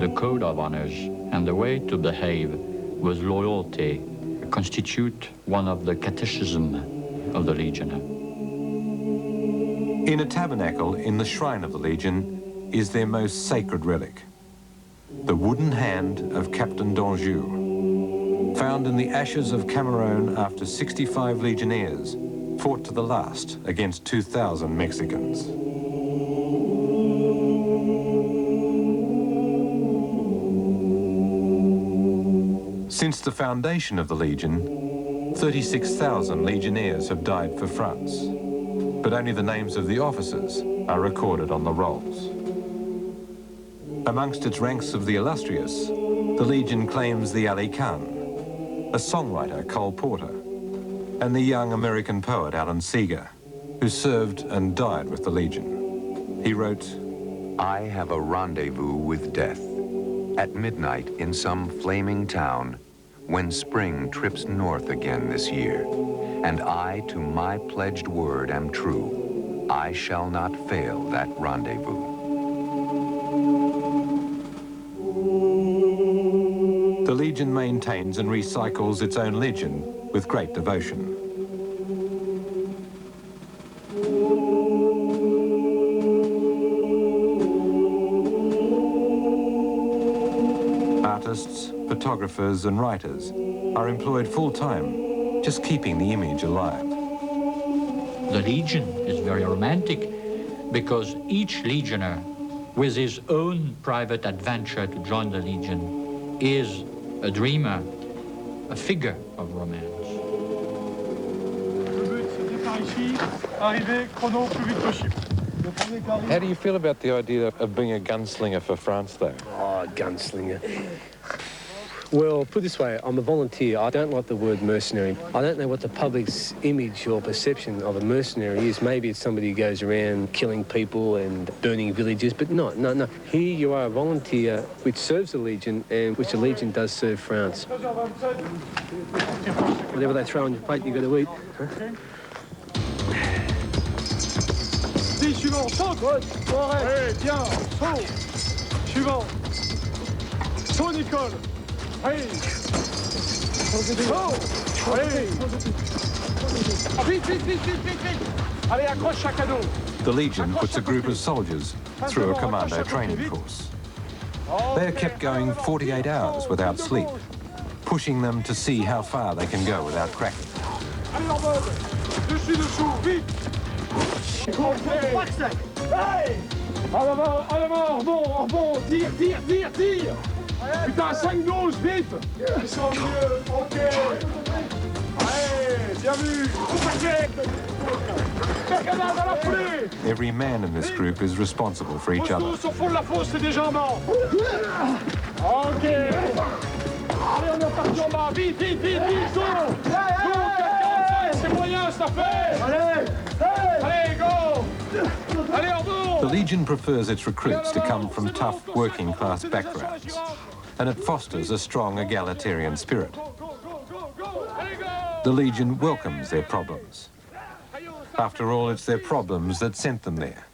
the code of honors and the way to behave with loyalty constitute one of the catechism of the Legionnaire. In a tabernacle in the shrine of the Legion is their most sacred relic, the wooden hand of Captain d'Anjou, found in the ashes of Cameroon after 65 Legionnaires fought to the last against 2,000 Mexicans. Since the foundation of the Legion, 36,000 Legionnaires have died for France, but only the names of the officers are recorded on the rolls. Amongst its ranks of the illustrious, the Legion claims the Ali Khan, a songwriter, Cole Porter, and the young American poet Alan Seeger, who served and died with the Legion. He wrote, I have a rendezvous with death at midnight in some flaming town when spring trips north again this year, and I to my pledged word am true. I shall not fail that rendezvous. The Legion maintains and recycles its own legend with great devotion. Artists, photographers and writers are employed full-time, just keeping the image alive. The Legion is very romantic because each Legionnaire, with his own private adventure to join the Legion, is a dreamer, a figure of romance. How do you feel about the idea of being a gunslinger for France, though? Oh, gunslinger. Well, put it this way, I'm a volunteer. I don't like the word mercenary. I don't know what the public's image or perception of a mercenary is. Maybe it's somebody who goes around killing people and burning villages, but no. Here you are a volunteer which serves the Legion and which the Legion does serve France. Whatever they throw on your plate, you got to eat. Huh? Suivant, saute! Allez, bien, saut! Suivant! Saut, Nicole! Allez! Saut! Allez! Vite! Allez, accroche chaque cadeau! The Legion puts a group of soldiers through a commando training course. They are kept going 48 hours without sleep, pushing them to see how far they can go without cracking. Allez, en mode! Dessous, vite! Hey! En avant, rebond, tire! Putain, 5-12, vite! Ils sont mieux, ok! Allez, bien vu! Percanade à la foulée! Every man in this group is responsible for each other. Tous au fond de la fosse, c'est des jambons! Ok! Allez, on est parti en bas, vite! Saut! 45, c'est moyen, ça fait! Allez, go! Allez, en bout! The Legion prefers its recruits to come from tough working-class backgrounds, and it fosters a strong egalitarian spirit. The Legion welcomes their problems. After all, it's their problems that sent them there,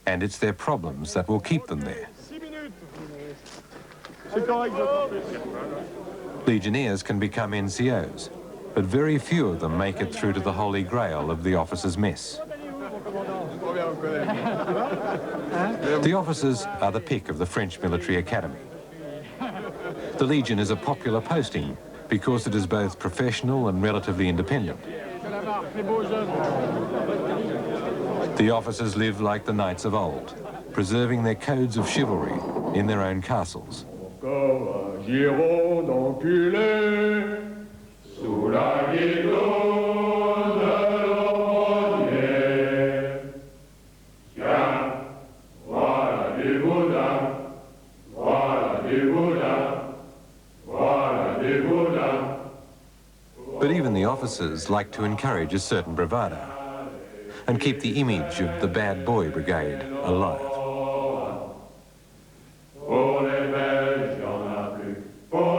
and it's their problems that will keep them there. Legionnaires can become NCOs, but very few of them make it through to the holy grail of the officers' mess. The officers are the pick of the French military academy. The Legion is a popular posting because it is both professional and relatively independent. The officers live like the knights of old, preserving their codes of chivalry in their own castles. But even the officers like to encourage a certain bravado and keep the image of the bad boy brigade alive.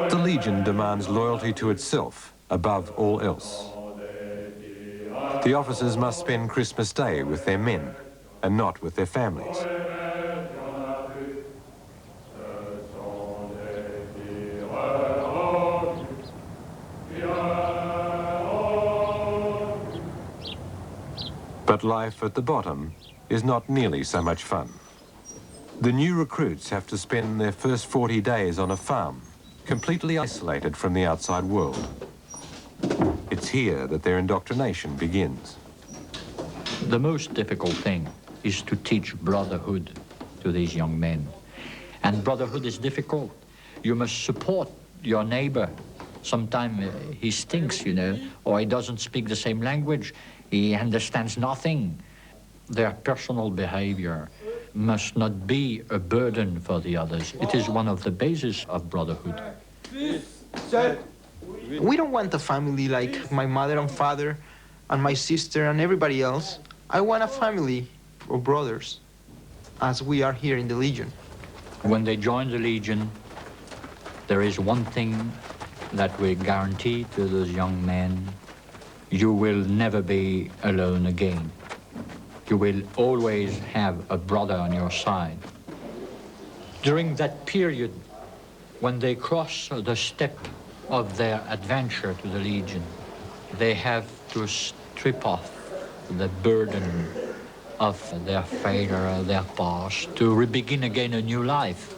The Legion demands loyalty to itself above all else. The officers must spend Christmas Day with their men and not with their families. But life at the bottom is not nearly so much fun. The new recruits have to spend their first 40 days on a farm, completely isolated from the outside world. It's here that their indoctrination begins. The most difficult thing is to teach brotherhood to these young men. And brotherhood is difficult. You must support your neighbor. Sometimes he stinks, you know, or he doesn't speak the same language. He understands nothing. Their personal behavior must not be a burden for the others. It is one of the bases of brotherhood. We don't want a family like my mother and father and my sister and everybody else. I want a family of brothers, as we are here in the Legion. When they join the Legion, there is one thing that we guarantee to those young men: you will never be alone again. You will always have a brother on your side. During that period, when they cross the step of their adventure to the Legion, they have to strip off the burden of their failure, their past, to begin again a new life.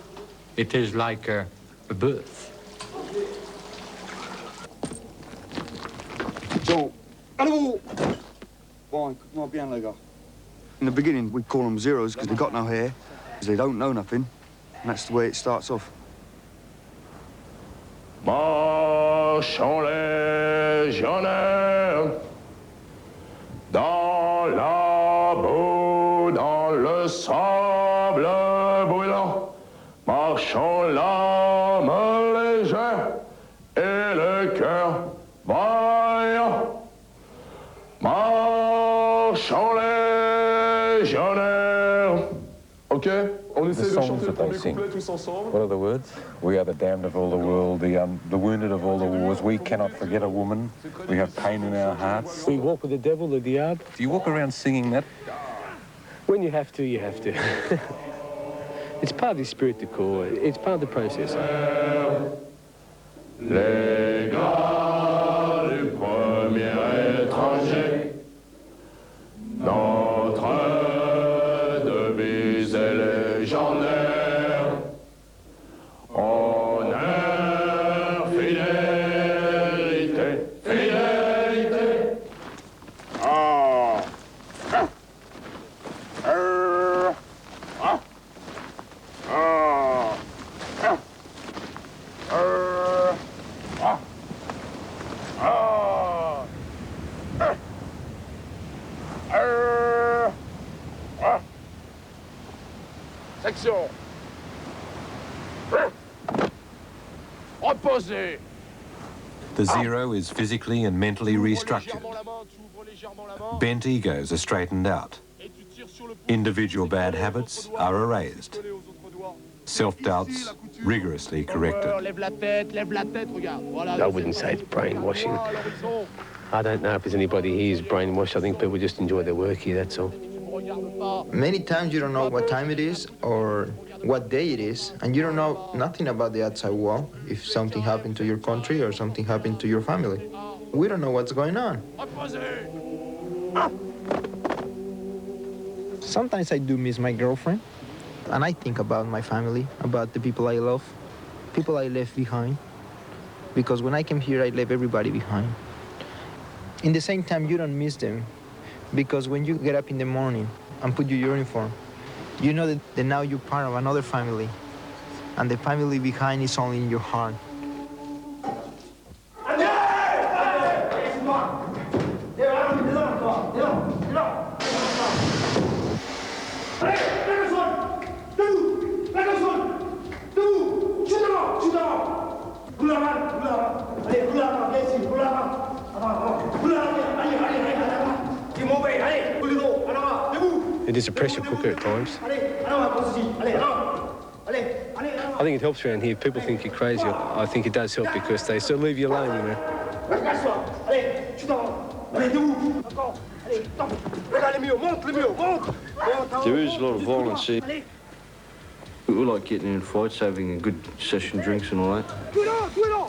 It is like a birth. So, allez-vous! Bon, écoute-moi bien, les gars. In the beginning, we call them zeros because they got no hair, because they don't know nothing, and that's the way it starts off. Marchons légionnaires dans la boue, dans le sable brûlant. Marchons l'âme légère et le cœur vaillant. Marchons légionnaires. OK? On essaie de chanter le premier couplet tous ensemble. What are the words? We are the damned of all the world, the wounded of all the wars. We cannot forget a woman. We have pain in our hearts. We walk with the devil, the diable. Do you walk around singing that? When you have to, you have to. It's part of the spirit de corps. It's part of the process. Les gars du premier étranger, notre devise est légendaire. Honneur, fidélité, fidélité. Ah. Section. Reposez. The zero is physically and mentally restructured. Bent egos are straightened out. Individual bad habits are erased. Self-doubts rigorously corrected. I wouldn't say it's brainwashing. I don't know if there's anybody here who's brainwashed. I think people just enjoy their work here, that's all. Many times you don't know what time it is or what day it is, and you don't know nothing about the outside world, if something happened to your country or something happened to your family. We don't know what's going on. Sometimes I do miss my girlfriend, and I think about my family, about the people I love, people I left behind, because when I came here, I left everybody behind. In the same time, you don't miss them, because when you get up in the morning and put your uniform, you know that now you're part of another family, and the family behind is only in your heart. It is a pressure cooker at times. I think it helps around here. People think you're crazy. I think it does help because they sort of leave you alone, you know. There is a lot of violence here. like getting in fights, having a good session drinks and all that.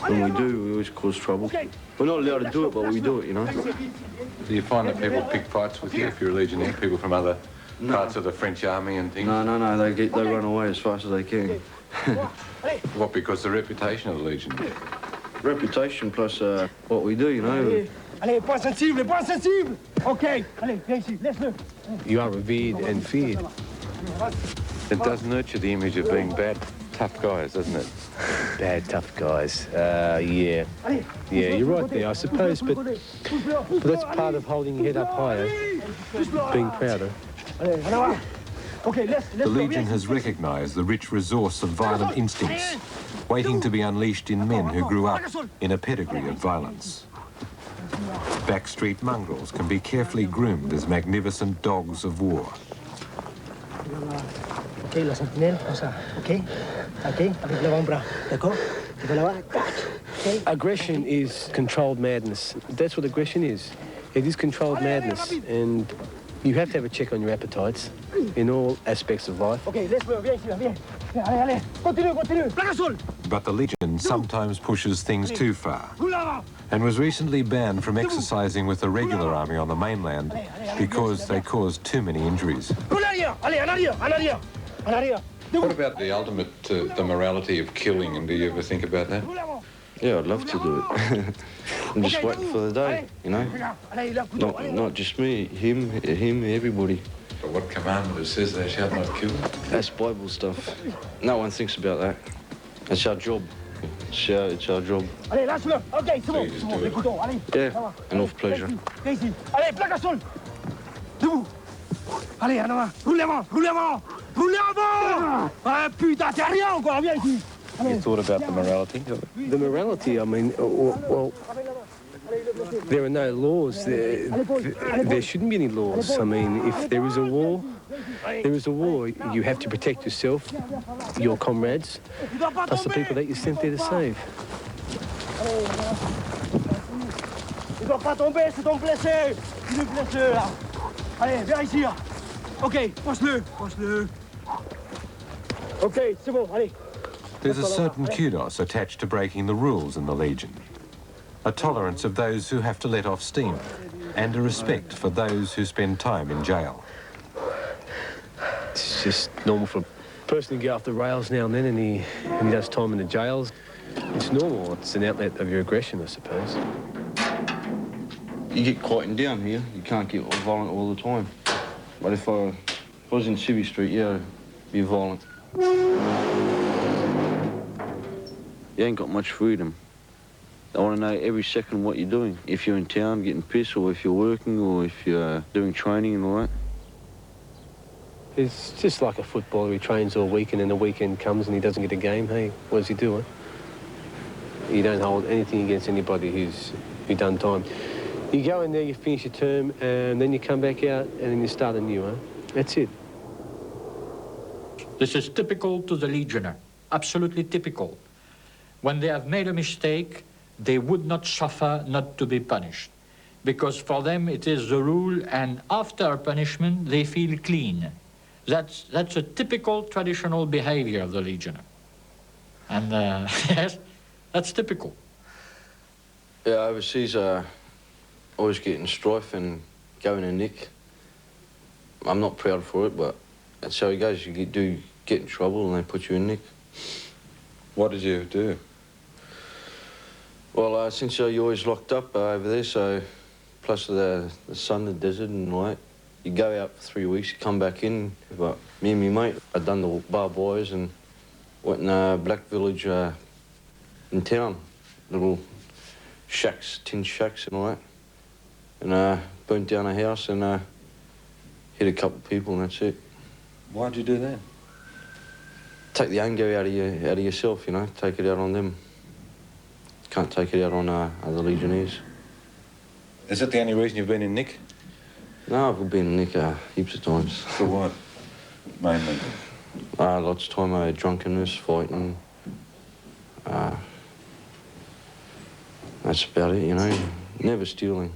When we do, we always cause trouble. We're not allowed to do it, but we do it, you know. Do you find that people pick fights with you if you're a legionnaire, people from other parts of the French army and things? No, they run away as fast as they can. What, because the reputation of the Legion? Reputation plus what we do, you know. Allez, point sensible, point sensible. Okay, allez, viens ici, laisse-le. You are revered and feared. It does nurture the image of being bad, tough guys, doesn't it? Bad, tough guys. Yeah. Yeah, you're right there, I suppose, but that's part of holding your head up higher, being prouder. The Legion has recognised the rich resource of violent instincts, waiting to be unleashed in men who grew up in a pedigree of violence. Backstreet mongrels can be carefully groomed as magnificent dogs of war. Ok, la sentinelle, comme ça. Ok, ok, avec l'avant-bras. D'accord? Tu vas là-bas. Okay. Aggression is controlled madness. That's what aggression is. It is controlled madness, and you have to have a check on your appetites in all aspects of life. Ok, laisse-le, viens ici, viens. Allez, allez, continue, continue. Plaque au sol. But the Legion sometimes pushes things too far, and was recently banned from exercising with the regular army on the mainland because they caused too many injuries. What about the ultimate, the morality of killing, and do you ever think about that? Yeah, I'd love to do it. I'm just waiting for the day, you know. Not just me, him, everybody. But what commandment says they shall not kill? That's Bible stuff. No one thinks about that. It's our job. It's our job. Allez, lâche-le. Ok, c'est bon, c'est bon, les couteaux, allez. Yeah, enough pleasure. Viens ici. Allez, plaque au sol. Debout. Allez, en avant. Roule avant, roule avant. Roule avant. Ah, putain, t'es rien encore, viens ici. You thought about the morality? The morality, I mean, well, there are no laws. There shouldn't be any laws. I mean, if there is a war, there is a war. You have to protect yourself, your comrades, plus the people that you sent there to save. Il doit pas tomber, c'est ton blessé. Il est blessé, là. Allez, viens ici. Ok, poche-le, poche-le. Ok, c'est bon, allez. There's a certain kudos attached to breaking the rules in the Legion. A tolerance of those who have to let off steam, and a respect for those who spend time in jail. It's just normal for a person to go off the rails now and then, and he does time in the jails. It's normal. It's an outlet of your aggression, I suppose. You get quieting down here. You can't get violent all the time. But if I was in Civvy Street, yeah, I'd be violent. You ain't got much freedom. I want to know every second what you're doing. If you're in town getting pissed, or if you're working, or if you're doing training and all that. It's just like a footballer. He trains all week, and then the weekend comes and he doesn't get a game. Hey, what does he do? Huh? You don't hold anything against anybody who's done time. You go in there, you finish your term, and then you come back out, and then you start anew. Huh? That's it. This is typical to the Legionnaire, absolutely typical. When they have made a mistake, they would not suffer not to be punished, because for them it is the rule, and after a punishment they feel clean. That's a typical traditional behavior of the Legionnaire. And yes, that's typical. Yeah, overseas, always getting strife and going to nick. I'm not proud for it, but that's how it goes. You get in trouble and they put you in nick. What did you do? Well, since you're always locked up over there, so plus the sun, the desert and all that, you go out for 3 weeks, you come back in. But me and my mate, I'd done the barbed wires and went in a black village in town, little shacks, tin shacks and all that, and burnt down a house and hit a couple of people and that's it. Why'd you do that? Take the anger out of yourself, you know, take it out on them. Can't take it out on other Legionnaires. Is that the only reason you've been in nick? No, I've been in nick heaps of times. For what, mainly? Lots of time, drunkenness, fighting. That's about it, you know. Never stealing.